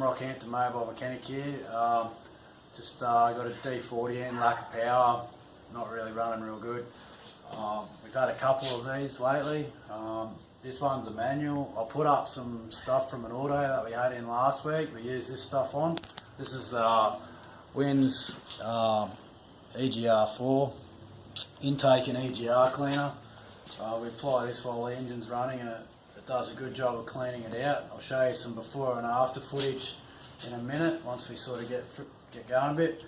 from Rockhampton Mobile Mechanic here. Just got a D40 in, lack of power, not really running real good. We've had a couple of these lately. This one's a manual. I'll put up some stuff from an auto that we had in last week. We used this stuff on. This is the Wynns EGR4 intake and EGR cleaner. We apply this while the engine's running and it does a good job of cleaning it out. I'll show you some before and after footage in a minute once we sort of get going a bit.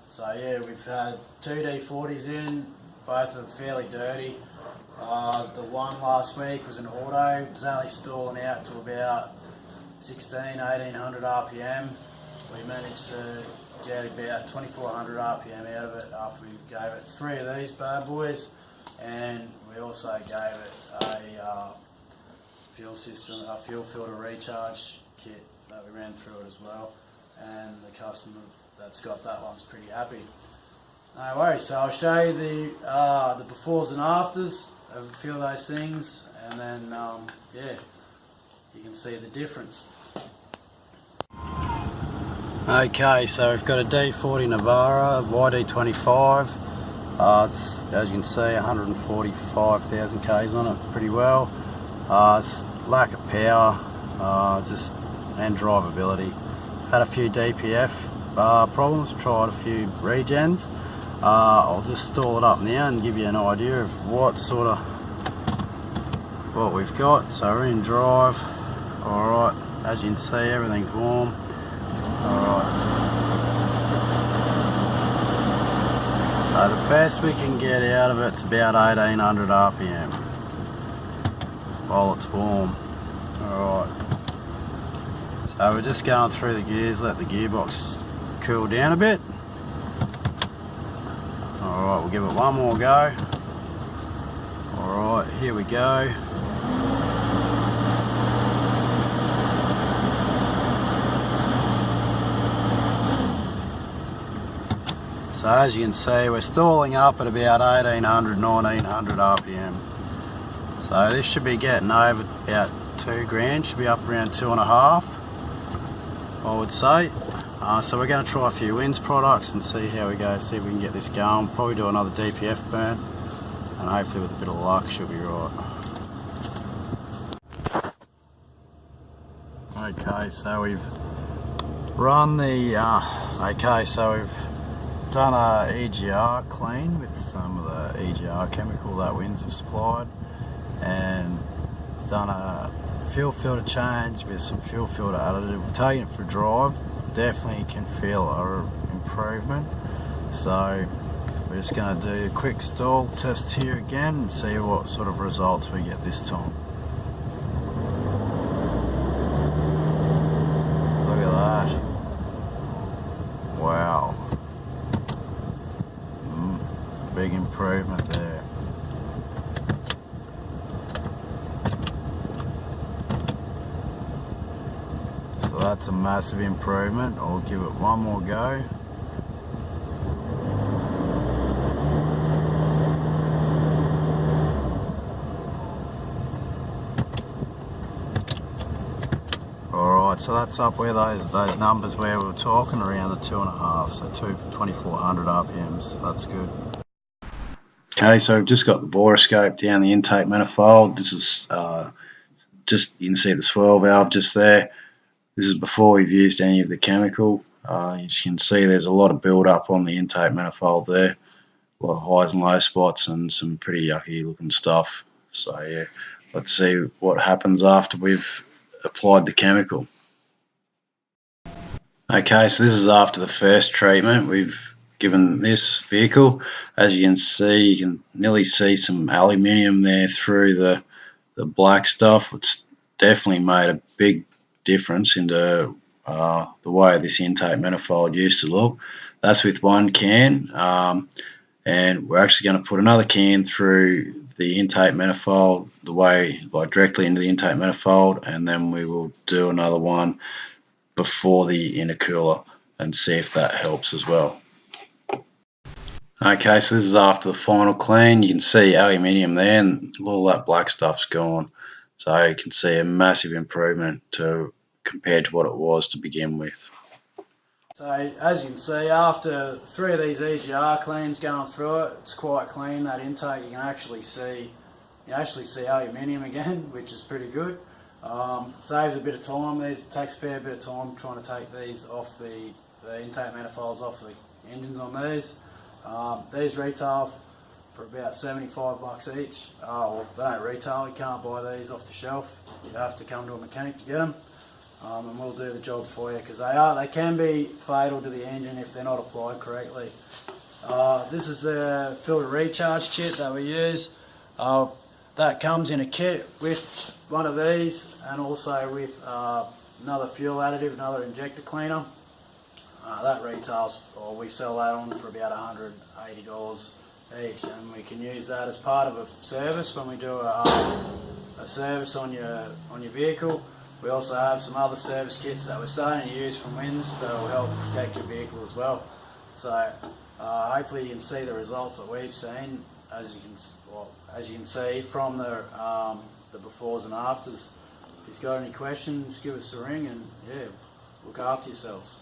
So yeah, we've had two D40s in, both are fairly dirty. The one last week was an auto, it was only stalling out to about 1800 RPM. We managed to get about 2400 RPM out of it after we gave it 3 of these bad boys, and we also gave it a fuel filter recharge kit that we ran through it as well, and the customer that's got that one's pretty happy. No worries, so I'll show you the befores and afters of a few of those things, and then yeah, you can see the difference. Okay, so we've got a D40 YD25. It's, as you can see, 145,000 Ks on it, pretty well. It's lack of power, and drivability. Had a few DPF problems, tried a few regens. I'll just stall it up now and give you an idea of what we've got. So we're in drive. Alright, as you can see, everything's warm. Alright. So the best we can get out of it's about 1800 RPM while it's warm. Alright. So we're just going through the gears, let the gearbox cool down a bit. Alright, we'll give it one more go. Alright, here we go. So as you can see, we're stalling up at about 1800, 1900 RPM. So this should be getting over about 2 grand, should be up around 2.5, I would say. So we're going to try a few Wynns products and see how we go, see if we can get this going. Probably do another DPF burn, and hopefully with a bit of luck she'll be right. Okay, so we've run the, we've done a EGR clean with some of the EGR chemical that Wynns have supplied, and done a fuel filter change with some fuel filter additive. We've taken it for a drive, definitely can feel an improvement. So we're just going to do a quick stall test here again and see what sort of results we get this time. Look at that. Wow. Big improvement there. So that's a massive improvement. I'll give it one more go. Alright, so that's up where those numbers where we were talking, around the 2.5, so 2400 RPMs. That's good. Okay, so we've just got the borescope down the intake manifold. This is just, you can see the swirl valve just there. This is before we've used any of the chemical. As you can see, there's a lot of build up on the intake manifold there. A lot of highs and low spots and some pretty yucky looking stuff. So yeah, let's see what happens after we've applied the chemical. Okay, so this is after the first treatment. We've given this vehicle, as you can see, you can nearly see some aluminium there through the black stuff. It's definitely made a big difference into the way this intake manifold used to look. That's with one can, and we're actually going to put another can through the intake manifold directly into the intake manifold, and then we will do another one before the intercooler and see if that helps as well. Okay, so this is after the final clean. You can see aluminium there and all that black stuff's gone. So you can see a massive improvement to compared to what it was to begin with. So as you can see, after 3 of these EGR cleans going through it, it's quite clean. That intake, you can actually see aluminium again, which is pretty good. Saves a bit of time. It takes a fair bit of time trying to take these off the intake manifolds off the engines on these. These retail for about $75 each. Well, they don't retail. You can't buy these off the shelf. You have to come to a mechanic to get them. And we'll do the job for you, because they can be fatal to the engine if they're not applied correctly. This is the filter recharge kit that we use. That comes in a kit with one of these, and also with another fuel additive, another injector cleaner. That retails, or we sell that on for about $180 each, and we can use that as part of a service when we do a service on your vehicle. We also have some other service kits that we're starting to use from Wynns that will help protect your vehicle as well. So hopefully you can see the results that we've seen, as you can see from the befores and afters. If you've got any questions, give us a ring, and yeah, look after yourselves.